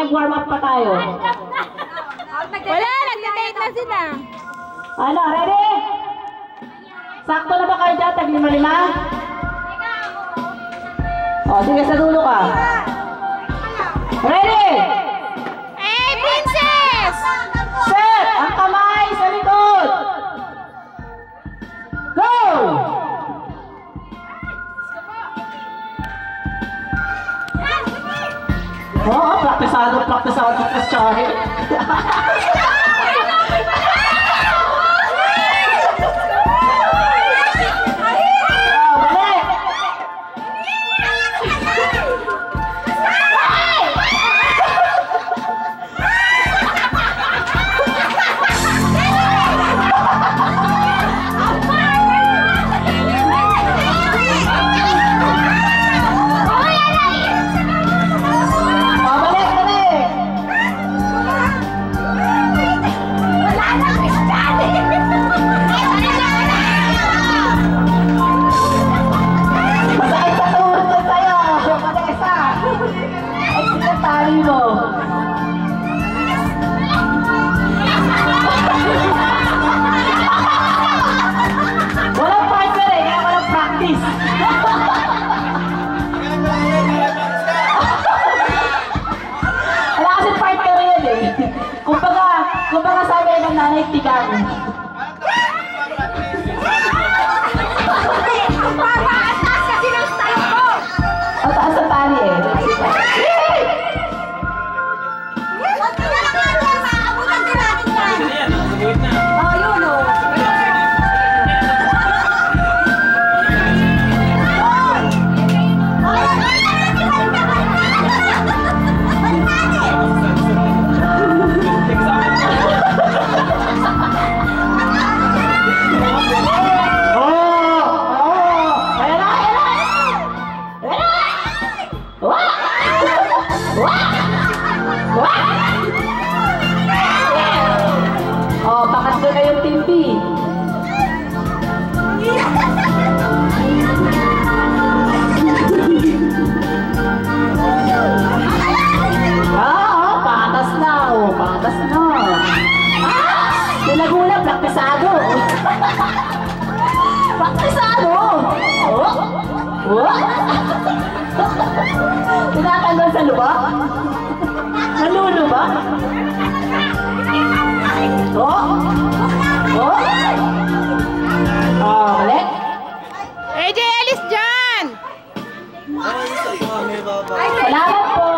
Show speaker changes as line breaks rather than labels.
mag-warm up pa tayo.
Wala, nagda-date na sila.
Ano, ready? Sakto na ba kayo dyan? Tag 5-5? O, sige, sa dulo ka. Ready?
Hey, princess!
Set! Ang kamay sa likod! Go! Oo, praktisado, Chahi. Kumbaga sabi ng nanay, tigang.
Papa-atas kasi ng style ko!
Ang taas sa tali eh.
Maabutan din natin yan! Oh, yun o.
Oh, bakat doon na yung team B. Patas na. Oh, patas na. Nilagula, praktisado. Praktisado. Tinatanggal sa luba? Nalulo ba? Ulit.
AJ, alis dyan!
Salamat po.